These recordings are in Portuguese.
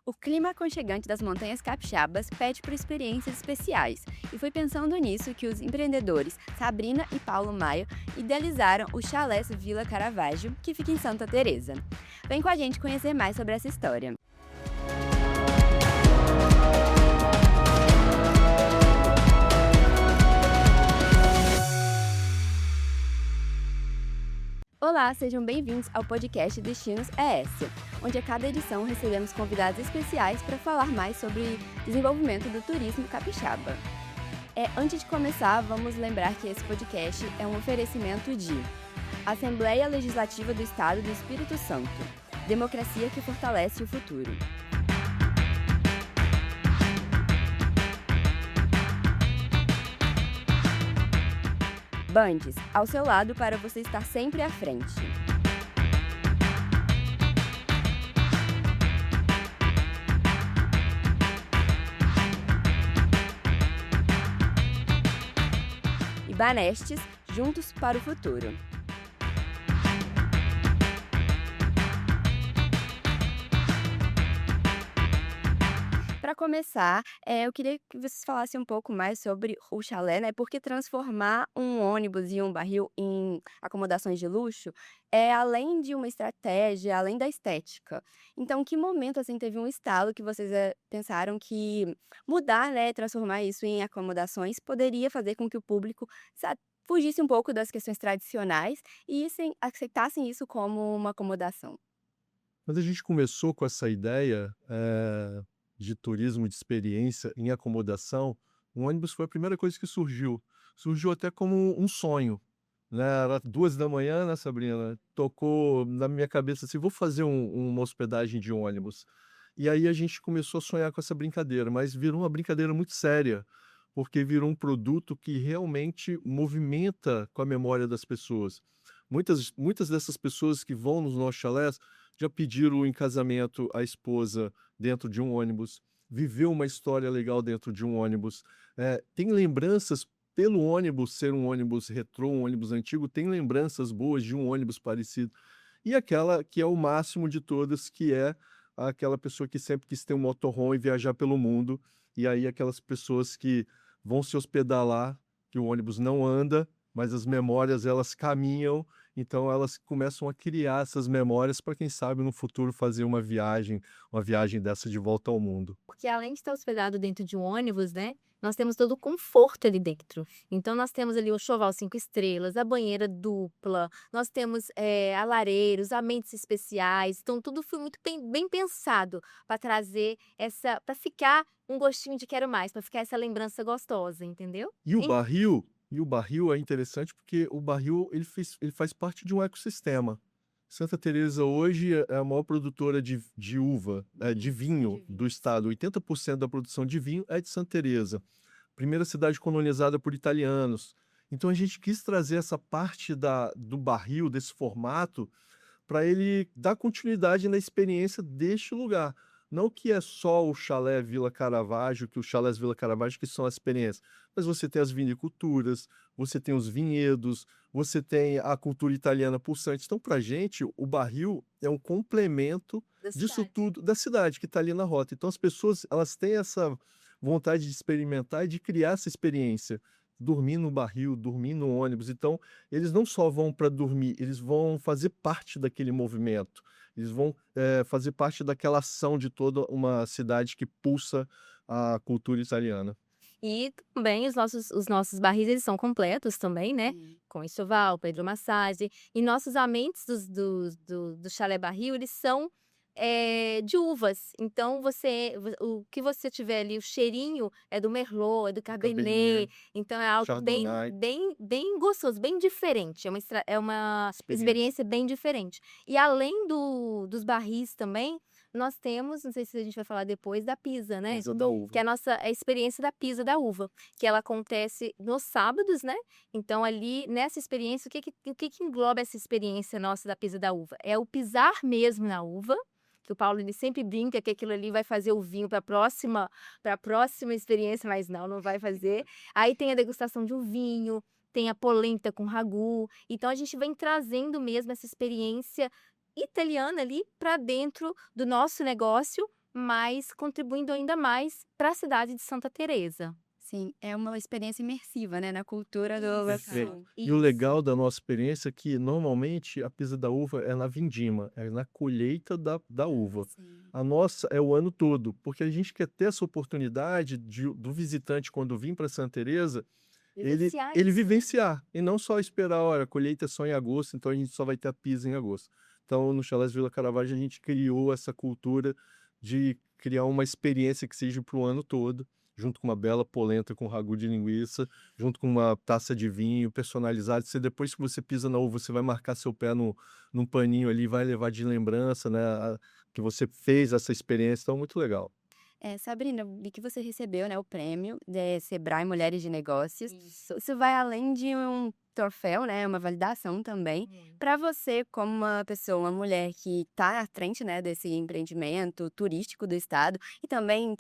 O clima aconchegante das montanhas capixabas pede por experiências especiais, e foi pensando nisso que os empreendedores Sabrina e Paulo Maio idealizaram o Chalés Vila Caravaggio, que fica em Santa Teresa. Vem com a gente conhecer mais sobre essa história. Olá, sejam bem-vindos ao podcast Destinos ES, onde a cada edição recebemos convidados especiais para falar mais sobre desenvolvimento do turismo capixaba. Antes de começar, vamos lembrar que esse podcast é um oferecimento de Assembleia Legislativa do Estado do Espírito Santo, democracia que fortalece o futuro. Bandes, ao seu lado para você estar sempre à frente. E Banestes, juntos para o futuro. Para começar, eu queria que vocês falassem um pouco mais sobre o chalé, né? Porque transformar um ônibus e um barril em acomodações de luxo é além de uma estratégia, além da estética. Então, que momento assim teve um estalo que vocês pensaram que mudar, né, transformar isso em acomodações poderia fazer com que o público fugisse um pouco das questões tradicionais e aceitassem isso como uma acomodação? Quando a gente começou com essa ideia, de turismo de experiência em acomodação, o ônibus foi a primeira coisa que surgiu. Surgiu até como um sonho, né, era 2 da manhã, né, Sabrina, tocou na minha cabeça assim: "Vou fazer uma hospedagem de ônibus". E aí a gente começou a sonhar com essa brincadeira, mas virou uma brincadeira muito séria, porque virou um produto que realmente movimenta com a memória das pessoas. Muitas dessas pessoas que vão nos nossos chalés já pediram em casamento a esposa dentro de um ônibus, viveu uma história legal dentro de um ônibus, tem lembranças pelo ônibus ser um ônibus retrô, um ônibus antigo, tem lembranças boas de um ônibus parecido. E aquela que é o máximo de todas, que é aquela pessoa que sempre quis ter um motorhome e viajar pelo mundo, e aí aquelas pessoas que vão se hospedar lá, que o ônibus não anda, mas as memórias elas caminham, então elas começam a criar essas memórias para quem sabe no futuro fazer uma viagem dessa de volta ao mundo. Porque além de estar hospedado dentro de um ônibus, né, nós temos todo o conforto ali dentro. Então nós temos ali o choval 5 estrelas, a banheira dupla, nós temos, a lareiros, ambientes especiais, então tudo foi muito bem pensado para trazer para ficar um gostinho de quero mais, para ficar essa lembrança gostosa, entendeu? E o barril é interessante porque o barril ele faz parte de um ecossistema. Santa Teresa hoje é a maior produtora de uva, de Isso, vinho de do vinhos. estado. 80% da produção de vinho é de Santa Teresa, primeira cidade colonizada por italianos. Então a gente quis trazer essa parte do barril, desse formato, para ele dar continuidade na experiência deste lugar. Não que é só o chalé Vila Caravaggio, que os chalés Vila Caravaggio que são a experiência, mas você tem as viniculturas, você tem os vinhedos, você tem a cultura italiana pulsante. Então, para a gente, o barril é um complemento Da disso cidade. tudo, da cidade que está ali na rota. Então, as pessoas elas têm essa vontade de experimentar e de criar essa experiência. Dormir no barril, dormir no ônibus. Então, eles não só vão para dormir, eles vão fazer parte daquele movimento. Eles vão, fazer parte daquela ação de toda uma cidade que pulsa a cultura italiana. E também os nossos barris, eles são completos também, né, Sim. com enxoval, hidromassagem, e nossos amentes do chalé barril, eles são, de uvas, então o que você tiver ali, o cheirinho é do merlot, é do Cabernet, cabernet, então é algo bem Chardonnay, bem bem gostoso, bem diferente, é uma experiência. experiência bem diferente. E além dos barris também, nós temos, não sei se a gente vai falar depois, da Pisa, né, Pisa da que uva. é a experiência da Pisa da uva, que ela acontece nos sábados, né, então ali nessa experiência, o que que engloba essa experiência nossa da Pisa da uva? É o pisar mesmo na uva, que o Paulo ele sempre brinca que aquilo ali vai fazer o vinho para a próxima experiência, mas não vai fazer. Aí tem a degustação de um vinho, tem a polenta com ragu, então a gente vem trazendo mesmo essa experiência italiana ali para dentro do nosso negócio, mas contribuindo ainda mais para a cidade de Santa Teresa. Sim, é uma experiência imersiva, né, na cultura do Perfeito. local. E o Isso. legal da nossa experiência é que, normalmente, a pisa da uva é na vindima, é na colheita da uva. Sim. A nossa é o ano todo, porque a gente quer ter essa oportunidade do visitante, quando vir para Santa Teresa, Vivenciar ele isso, né? vivenciar, e não só esperar, olha, a colheita é só em agosto, então a gente só vai ter a pisa em agosto. Então, no Chalés Vila Caravaggio, a gente criou essa cultura de criar uma experiência que seja para o ano todo, junto com uma bela polenta com ragu de linguiça, junto com uma taça de vinho personalizado. Você, depois que você pisa na uva, você vai marcar seu pé num paninho ali, vai levar de lembrança, né, que você fez essa experiência, então muito legal. Sabrina, eu vi que você recebeu, né, o prêmio de Sebrae Mulheres de Negócios. Isso. Isso vai além de um troféu, né, uma validação também. Muito. Para você, como uma pessoa, uma mulher que está à frente, né, desse empreendimento turístico do estado e também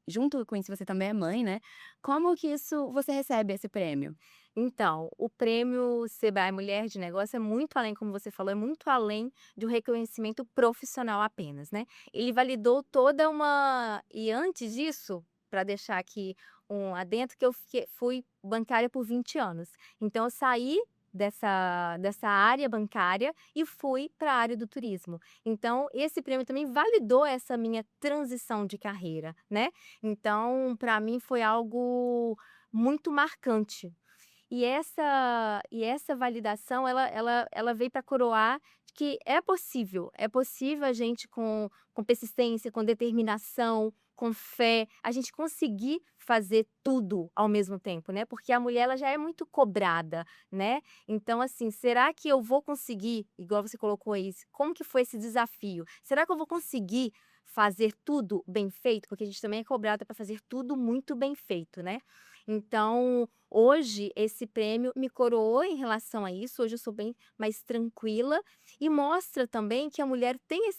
junto com isso você também é mãe, né? Como que isso você recebe esse prêmio? Então, o prêmio Sebrae Mulher de Negócio é muito além, como você falou, é muito além de um reconhecimento profissional apenas, né? Ele validou toda uma. E antes disso, para deixar aqui um adentro, que fui bancária por 20 anos. Então, eu saí dessa área bancária e fui para a área do turismo. Então, esse prêmio também validou essa minha transição de carreira, né? Então, para mim foi algo muito marcante. E essa validação ela veio para coroar que é possível a gente com persistência, com determinação, com fé, a gente conseguir fazer tudo ao mesmo tempo, né, porque a mulher ela já é muito cobrada, né. Então assim, será que eu vou conseguir, igual você colocou aí, como que foi esse desafio? Será que eu vou conseguir fazer tudo bem feito? Porque a gente também é cobrada para fazer tudo muito bem feito, né. Então, hoje esse prêmio me coroou em relação a isso, hoje eu sou bem mais tranquila e mostra também que a mulher tem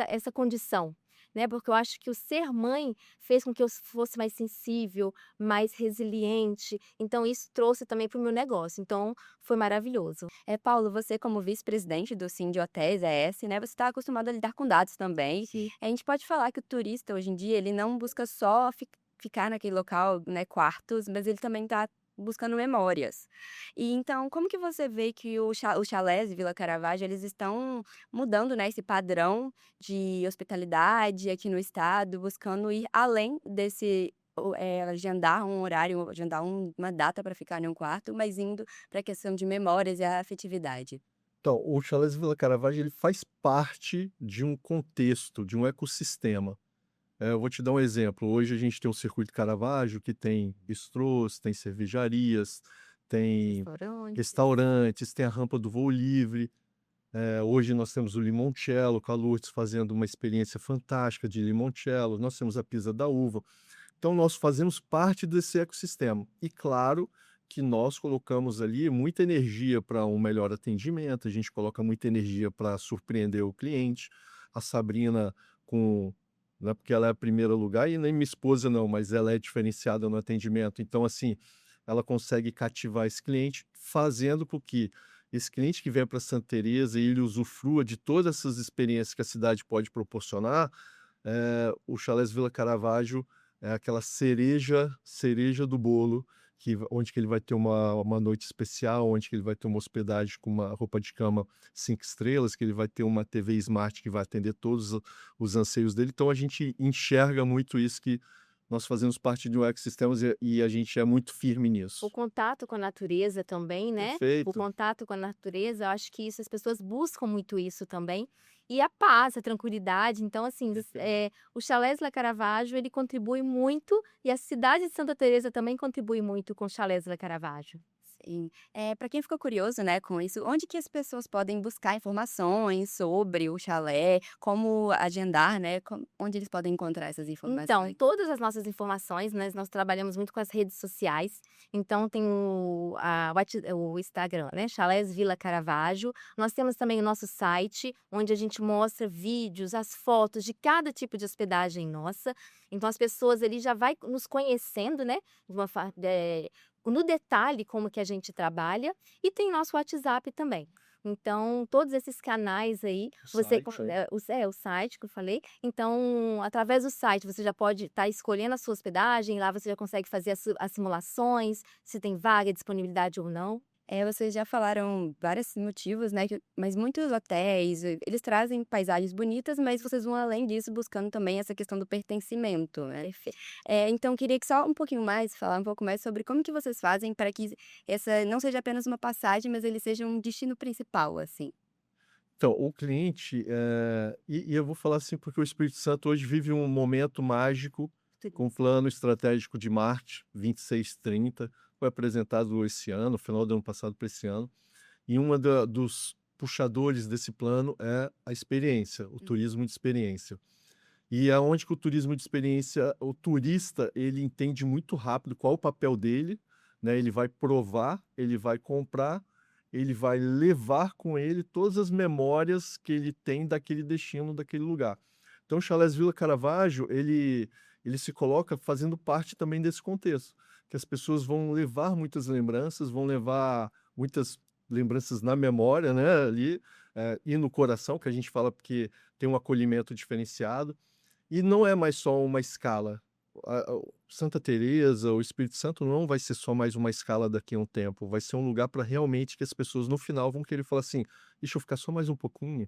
essa condição, né, porque eu acho que o ser mãe fez com que eu fosse mais sensível, mais resiliente, então isso trouxe também para o meu negócio, então foi maravilhoso. Paulo, você como vice-presidente do Sim de Hotéis, ES, né, você está acostumado a lidar com dados também. Sim. A gente pode falar que o turista, hoje em dia, ele não busca só ficar naquele local, né, quartos, mas ele também está buscando memórias. E então, como que você vê que os chalés de Vila Caravaggio, eles estão mudando, né, esse padrão de hospitalidade aqui no estado, buscando ir além desse agendar um horário, agendar uma data para ficar em um quarto, mas indo para a questão de memórias e a afetividade. Então, o Chalés Vila Caravaggio, ele faz parte de um contexto, de um ecossistema. Eu vou te dar um exemplo. Hoje a gente tem o Circuito Caravaggio, que tem bistrôs, tem cervejarias, tem Restaurantes. restaurantes, tem a rampa do voo livre. Hoje nós temos o Limoncello, com a Lourdes fazendo uma experiência fantástica de limoncello. Nós temos a Pisa da Uva. Então, nós fazemos parte desse ecossistema. E claro que nós colocamos ali muita energia para um melhor atendimento, a gente coloca muita energia para surpreender o cliente. A Sabrina, não é porque ela é a primeiro lugar, e nem minha esposa não, mas ela é diferenciada no atendimento. Então, assim, ela consegue cativar esse cliente, fazendo com que esse cliente que vem para Santa Teresa e ele usufrua de todas essas experiências que a cidade pode proporcionar. O Chalés Vila Caravaggio é aquela cereja do bolo, onde que ele vai ter uma noite especial, onde que ele vai ter uma hospedagem com uma roupa de cama 5 estrelas, que ele vai ter uma TV Smart que vai atender todos os anseios dele. Então a gente enxerga muito isso, que nós fazemos parte de um ecossistema e a gente é muito firme O nisso. contato com a natureza também, né? O Perfeito. contato com a natureza, eu acho que isso, as pessoas buscam muito isso também. E a paz, a tranquilidade. Então, assim, Perfeito. o Chalés La Caravaggio, ele contribui muito, e a cidade de Santa Teresa também contribui muito com o Chalés La Caravaggio. Sim. Para quem ficou curioso, né, com isso, onde que as pessoas podem buscar informações sobre o chalé, como agendar, né, onde eles podem encontrar essas Então, informações? todas as nossas informações, né, nós trabalhamos muito com as redes sociais. Então, tem o Instagram, né, Chalés Vila Caravaggio. Nós temos também o nosso site, onde a gente mostra vídeos, as fotos de cada tipo de hospedagem nossa. Então, as pessoas ali já vai nos conhecendo, né, no detalhe como que a gente trabalha. E tem nosso WhatsApp também. Então, todos esses canais aí, O você site, né? o site que eu falei. Então, através do site, você já pode estar escolhendo a sua hospedagem, lá você já consegue fazer as simulações, se tem vaga, disponibilidade ou não. Vocês já falaram vários motivos, né, mas muitos hotéis, eles trazem paisagens bonitas, mas vocês vão além disso buscando também essa questão do pertencimento, né. Perfeito. Então queria que só um pouquinho mais falar um pouco mais sobre como que vocês fazem para que essa não seja apenas uma passagem, mas ele seja um destino principal, assim. Então, o cliente, e eu vou falar assim, porque o Espírito Santo hoje vive um momento mágico, com o plano estratégico de Marte 2630, foi apresentado esse ano, final do ano passado para esse ano, e uma dos puxadores desse plano é a experiência, o turismo de experiência. E aonde que o turismo de experiência, o turista, ele entende muito rápido qual o papel dele, né? Ele vai provar, ele vai comprar, ele vai levar com ele todas as memórias que ele tem daquele destino, daquele lugar. Então, o Chalés Vila Caravaggio, ele se coloca fazendo parte também desse contexto, que as pessoas vão levar muitas lembranças, vão levar muitas lembranças na memória, né, ali, e no coração, que a gente fala porque tem um acolhimento diferenciado. E não é mais só uma escala. O Santa Teresa, o Espírito Santo não vai ser só mais uma escala daqui a um tempo, vai ser um lugar para realmente que as pessoas no final vão querer falar assim: "Deixa eu ficar só mais um pouquinho,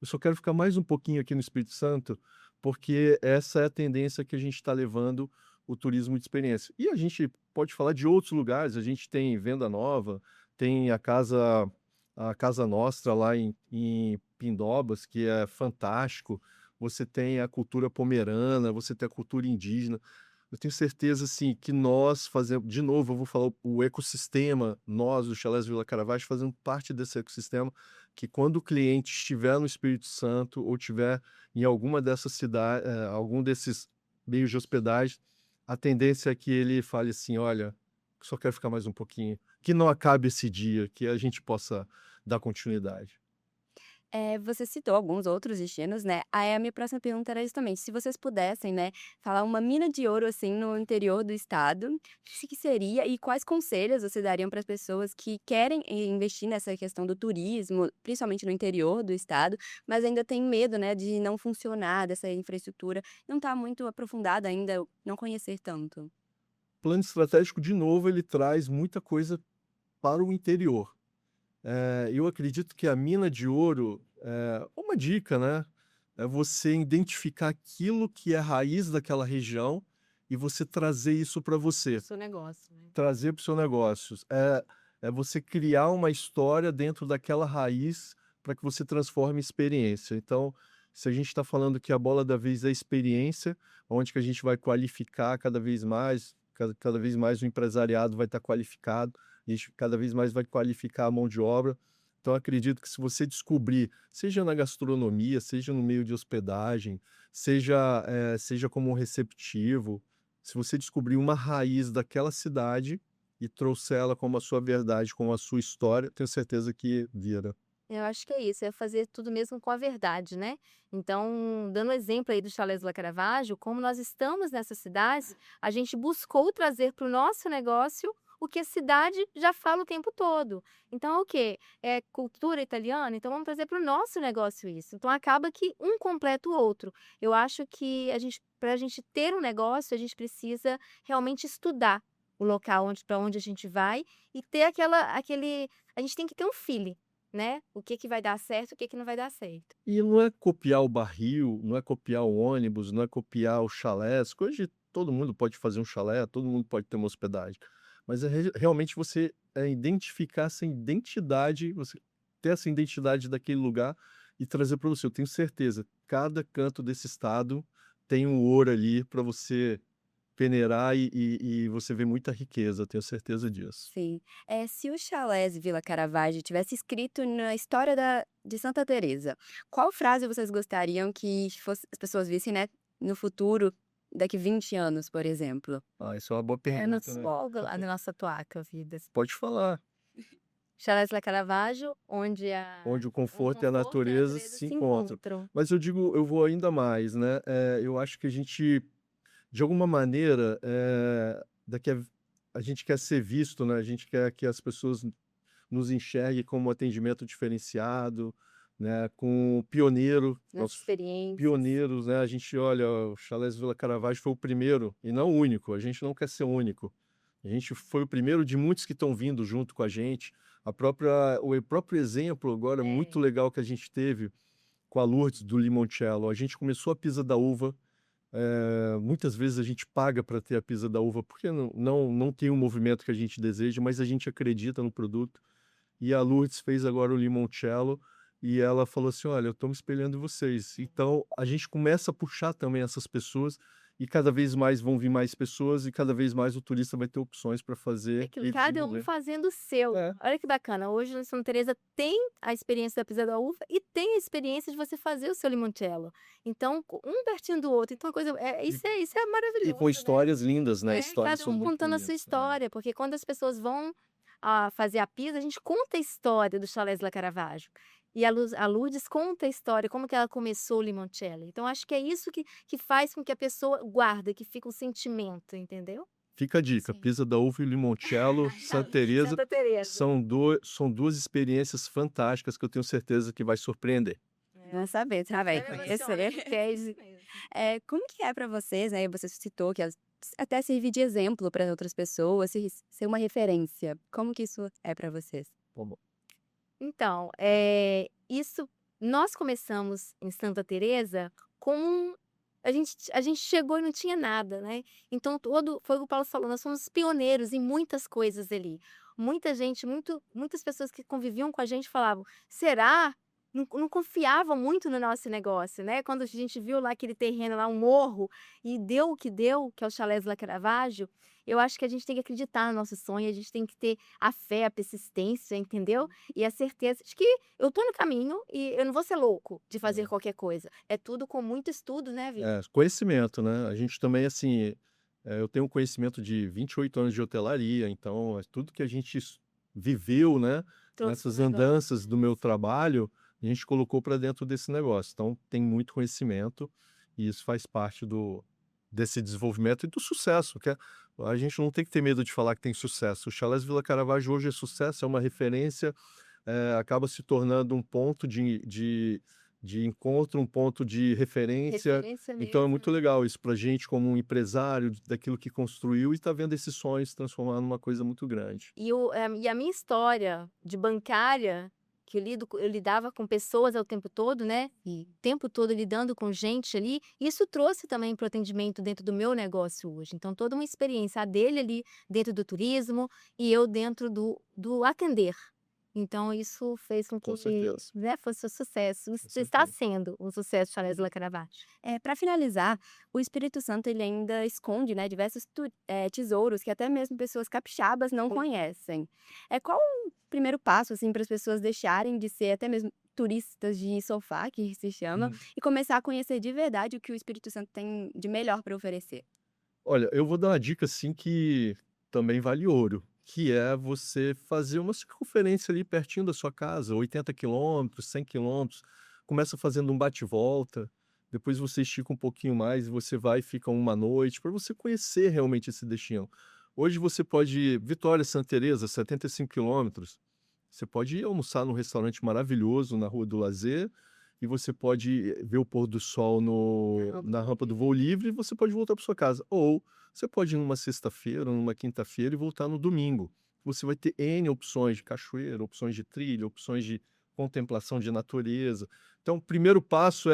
eu só quero ficar mais um pouquinho aqui no Espírito Santo", porque essa é a tendência que a gente está levando o turismo de experiência. E a gente pode falar de outros lugares, a gente tem Venda Nova, tem a Casa Nostra lá em Pindobas, que é fantástico. Você tem a cultura pomerana, você tem a cultura indígena. Eu tenho certeza, assim, que nós fazemos, de novo, eu vou falar o ecossistema, nós, do Chalés Vila Caravaggio, fazemos parte desse ecossistema, que quando o cliente estiver no Espírito Santo ou estiver em alguma dessas cidades, algum desses meios de hospedagem, a tendência é que ele fale assim: olha, só quero ficar mais um pouquinho, que não acabe esse dia, que a gente possa dar continuidade. Você citou alguns outros destinos, né, aí a minha próxima pergunta era justamente, se vocês pudessem, né, falar uma mina de ouro, assim, no interior do estado, se que seria e quais conselhos você dariam para as pessoas que querem investir nessa questão do turismo, principalmente no interior do estado, mas ainda tem medo, né, de não funcionar, dessa infraestrutura, não tá muito aprofundada ainda, não conhecer tanto? Plano estratégico, de novo, ele traz muita coisa para o interior. Eu acredito que a mina de ouro, uma dica, né, é você identificar aquilo que é a raiz daquela região e você trazer isso para você, Seu negócio, né. trazer para o seu negócio. É você criar uma história dentro daquela raiz para que você transforme em experiência. Então, se a gente está falando que a bola da vez é experiência, onde que a gente vai qualificar cada vez mais, cada vez mais o empresariado vai estar qualificado, a gente cada vez mais vai qualificar a mão de obra. Então, acredito que se você descobrir, seja na gastronomia, seja no meio de hospedagem, seja como um receptivo, se você descobrir uma raiz daquela cidade e trouxer ela como a sua verdade, como a sua história, tenho certeza que vira. Eu acho que é isso, é fazer tudo mesmo com a verdade, né. Então, dando o exemplo aí do Chalés Vila Caravaggio, como nós estamos nessas cidades, a gente buscou trazer para o nosso negócio o que a cidade já fala o tempo todo. Então é o quê? É cultura italiana? Então vamos trazer para o nosso negócio isso. Então acaba que um completa o outro. Eu acho que para a gente ter um negócio, a gente precisa realmente estudar o local para onde a gente vai e ter a gente tem que ter um feeling, né, o que que vai dar certo, o que que não vai dar certo. E não é copiar o barril, não é copiar o ônibus, não é copiar o chalés, que hoje todo mundo pode fazer um chalé, todo mundo pode ter uma hospedagem, mas é realmente você, identificar essa identidade, você ter essa identidade daquele lugar e trazer para você. Eu tenho certeza, cada canto desse estado tem um ouro ali para você peneirar e você vê muita riqueza, tenho certeza disso. Sim. Se o Chalés Vila Caravaggio tivesse escrito na história de Santa Teresa, qual frase vocês gostariam que as pessoas vissem, né, no futuro, daqui 20 anos, por exemplo? Ah, isso é uma boa É no pergunta, né. fogo lá na nossa toaca, vidas. Pode falar. Chalés La Caravaggio, onde Onde o o conforto e a conforto e a natureza natureza se se encontram. encontram. Mas eu digo, eu vou ainda mais, né, eu acho que a gente, de alguma maneira, daqui a gente quer ser visto, né, a gente quer que as pessoas nos enxergue como atendimento diferenciado, né, com pioneiro, Nas nossos experiências. pioneiros, né? A gente olha, o Chalés Vila Caravaggio foi o primeiro e não o único. A gente não quer ser o único. A gente foi o primeiro de muitos que estão vindo junto com a gente. O próprio exemplo agora muito legal que a gente teve com a Lourdes do Limoncello. A gente começou a Pisa da Uva. Muitas vezes a gente paga para ter a Pisa da Uva porque não tem o movimento que a gente deseja, mas a gente acredita no produto. E a Lourdes fez agora o Limoncello e ela falou assim: olha, eu estou me espelhando em vocês. Então a gente começa a puxar também essas pessoas e cada vez mais vão vir mais pessoas e cada vez mais o turista vai ter opções para fazer Aquilo, e cada um desenvolver. fazendo o seu. É. Olha que bacana. Hoje na Santa Teresa tem a experiência da Pisa da Uva e tem a experiência de você fazer o seu limoncello. Então, um pertinho do outro. Então, a coisa isso é E maravilhoso, com né? histórias lindas, né? Histórias Cada são um muito contando a sua lindas. história, porque quando as pessoas vão fazer a Pisa, a gente conta a história do Chalés La Caravaggio. E a Lourdes conta a história, como que ela começou o limoncello. Então, acho que é isso que faz com que a pessoa guarde, que fica o sentimento, entendeu? Fica a dica, Sim. Pisa da Uva e Limoncello, Santa Teresa, Santa Teresa. são duas experiências fantásticas que eu tenho certeza que vai surpreender. Vamos saber, tá, vai Até me conhecer. emociona, porque é isso mesmo. Como que é para vocês, né? Você citou que até servir de exemplo para outras pessoas, ser uma referência. Como que isso é para vocês? Vamos. Então, isso nós começamos em Santa Teresa com a gente chegou e não tinha nada, né? Então foi o que o Paulo falou, nós somos pioneiros em muitas coisas ali. Muita gente, muitas pessoas que conviviam com a gente falavam: será? Não confiavam muito no nosso negócio, né? Quando a gente viu lá aquele terreno lá, um morro, e deu o que deu, que é o Chalés La Caravaggio, eu acho que a gente tem que acreditar no nosso sonho, a gente tem que ter a fé, a persistência, entendeu? E a certeza de que eu tô no caminho e eu não vou ser louco de fazer qualquer coisa. É tudo com muito estudo, né, Vitor? Conhecimento, né? A gente também, assim, eu tenho um conhecimento de 28 anos de hotelaria, então tudo que a gente viveu, né, Trouxe nessas pro negócio. andanças do meu trabalho, a gente colocou para dentro desse negócio. Então, tem muito conhecimento e isso faz parte desse desenvolvimento e do sucesso, a gente não tem que ter medo de falar que tem sucesso. O Chalés Vila Caravaggio hoje é sucesso, é uma referência, acaba se tornando um ponto de encontro, um ponto de referência. Referência Então é mesmo. muito legal isso para a gente, como um empresário daquilo que construiu e está vendo esses sonhos se transformar numa coisa muito grande. E a minha história de bancária, que eu lidava com pessoas ao tempo todo, né? E o tempo todo lidando com gente ali, isso trouxe também para o atendimento dentro do meu negócio hoje. Então, toda uma experiência, a dele ali dentro do turismo e eu dentro do atender. Então, isso fez com Com que, certeza. né, fosse um sucesso. Isso está certeza. sendo um sucesso, Chalés La Caravaggio. Para finalizar, o Espírito Santo ele ainda esconde, né, diversos tesouros que até mesmo pessoas capixabas não conhecem. Qual o primeiro passo assim para as pessoas deixarem de ser até mesmo turistas de sofá, que se chama, e começar a conhecer de verdade o que o Espírito Santo tem de melhor para oferecer? Olha, eu vou dar uma dica assim que também vale ouro, que é você fazer uma circunferência ali pertinho da sua casa, 80 quilômetros, 100 quilômetros, começa fazendo um bate-volta, depois você estica um pouquinho mais e você vai e fica uma noite, para você conhecer realmente esse destino. Hoje você pode ir, Vitória Santa Teresa, 75 quilômetros, você pode ir almoçar num restaurante maravilhoso na Rua do Lazer, e você pode ver o pôr do sol na rampa do voo livre e você pode voltar para sua casa. Ou você pode ir numa sexta-feira, numa quinta-feira e voltar no domingo. Você vai ter N opções de cachoeira, opções de trilha, opções de contemplação de natureza. Então, o primeiro passo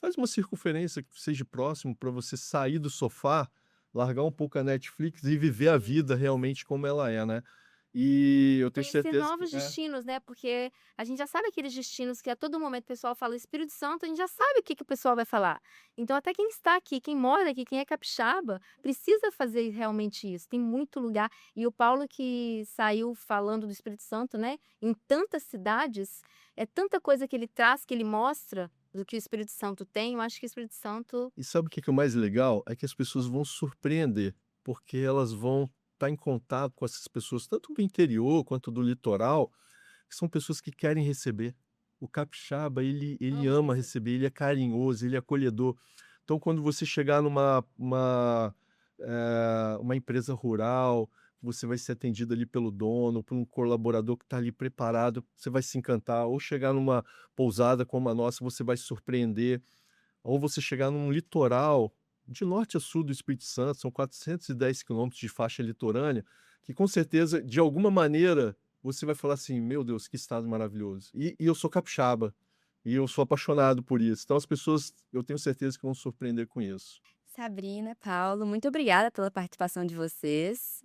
faz uma circunferência que seja próximo para você sair do sofá, largar um pouco a Netflix e viver a vida realmente como ela é, né? E eu tenho Conhecer certeza novos que destinos, né? Porque a gente já sabe aqueles destinos que a todo momento o pessoal fala Espírito Santo, a gente já sabe o que o pessoal vai falar. Então, até quem está aqui, quem mora aqui, quem é capixaba, precisa fazer realmente isso. Tem muito lugar. E o Paulo que saiu falando do Espírito Santo, né? Em tantas cidades, é tanta coisa que ele traz, que ele mostra do que o Espírito Santo tem. Eu acho que o Espírito Santo E sabe o que é o mais legal? É que as pessoas vão surpreender, porque elas vão estar em contato com essas pessoas, tanto do interior quanto do litoral, que são pessoas que querem receber. O capixaba, ele ama ama receber. receber, ele é carinhoso, ele é acolhedor. Então, quando você chegar numa uma empresa rural, você vai ser atendido ali pelo dono, por um colaborador que está ali preparado, você vai se encantar, ou chegar numa pousada como a nossa, você vai se surpreender, ou você chegar num litoral, de norte a sul do Espírito Santo, são 410 quilômetros de faixa litorânea, que com certeza, de alguma maneira, você vai falar assim, meu Deus, que estado maravilhoso. E eu sou capixaba, e eu sou apaixonado por isso. Então as pessoas, eu tenho certeza que vão surpreender com isso. Sabrina, Paulo, muito obrigada pela participação de vocês.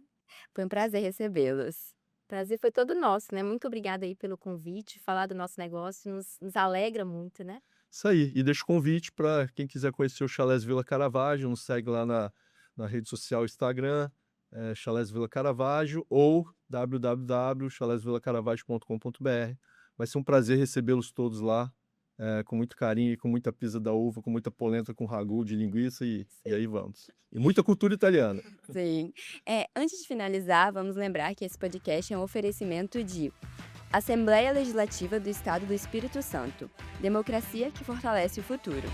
Foi um prazer recebê-los. Prazer foi todo nosso, né? Muito obrigada aí pelo convite, falar do nosso negócio nos alegra muito, né? Isso aí. E deixo o convite para quem quiser conhecer o Chalés Vila Caravaggio, nos segue lá na rede social Instagram, Chalés Vila Caravaggio, ou www.chalésvilacaravaggio.com.br. Vai ser um prazer recebê-los todos lá, com muito carinho, e com muita pisa da uva, com muita polenta com ragu de linguiça e aí vamos. E muita cultura italiana. Sim. Antes de finalizar, vamos lembrar que esse podcast é um oferecimento de Assembleia Legislativa do Estado do Espírito Santo. Democracia que fortalece o futuro.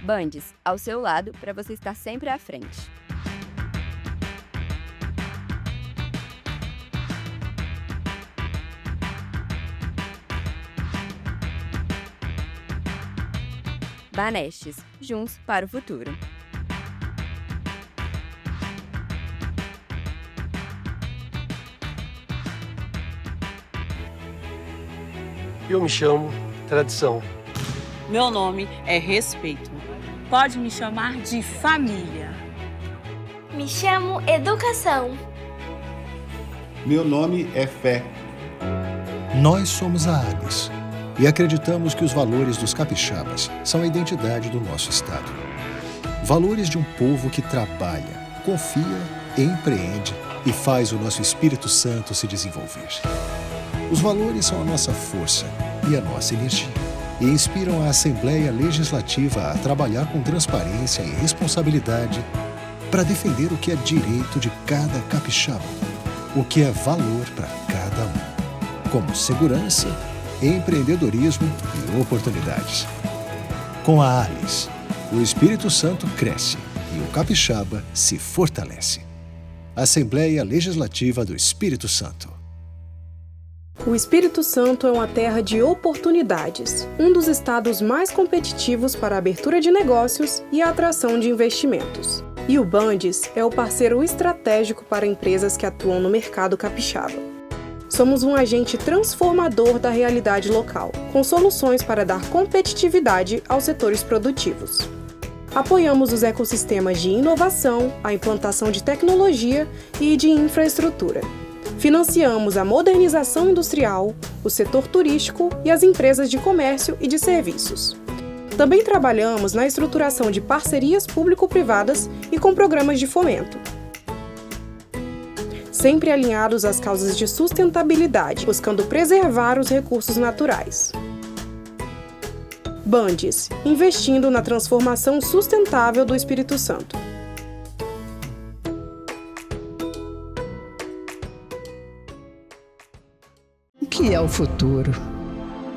Bandes, ao seu lado para você estar sempre à frente. Banestes, juntos para o futuro. Eu me chamo Tradição. Meu nome é Respeito. Pode me chamar de família. Me chamo Educação. Meu nome é Fé. Nós somos a ALIS e acreditamos que os valores dos capixabas são a identidade do nosso estado. Valores de um povo que trabalha, confia, empreende e faz o nosso Espírito Santo se desenvolver. Os valores são a nossa força e a nossa energia e inspiram a Assembleia Legislativa a trabalhar com transparência e responsabilidade para defender o que é direito de cada capixaba, o que é valor para cada um, como segurança, empreendedorismo e oportunidades. Com a ALIS, o Espírito Santo cresce e o capixaba se fortalece. Assembleia Legislativa do Espírito Santo. O Espírito Santo é uma terra de oportunidades, um dos estados mais competitivos para a abertura de negócios e a atração de investimentos. E o Bandes é o parceiro estratégico para empresas que atuam no mercado capixaba. Somos um agente transformador da realidade local, com soluções para dar competitividade aos setores produtivos. Apoiamos os ecossistemas de inovação, a implantação de tecnologia e de infraestrutura. Financiamos a modernização industrial, o setor turístico e as empresas de comércio e de serviços. Também trabalhamos na estruturação de parcerias público-privadas e com programas de fomento. Sempre alinhados às causas de sustentabilidade, buscando preservar os recursos naturais. Bandes, investindo na transformação sustentável do Espírito Santo. O que é o futuro?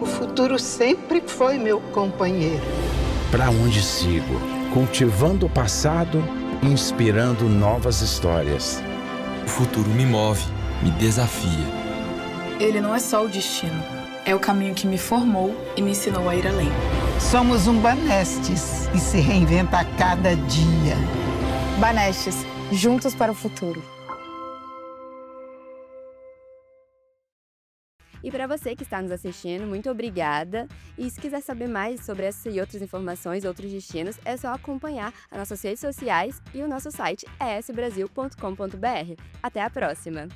O futuro sempre foi meu companheiro. Para onde sigo? Cultivando o passado e inspirando novas histórias. O futuro me move, me desafia. Ele não é só o destino. É o caminho que me formou e me ensinou a ir além. Somos um Banestes e se reinventa a cada dia. Banestes, juntos para o futuro. E para você que está nos assistindo, muito obrigada. E se quiser saber mais sobre essa e outras informações, outros destinos, é só acompanhar as nossas redes sociais e o nosso site esbrasil.com.br. Até a próxima!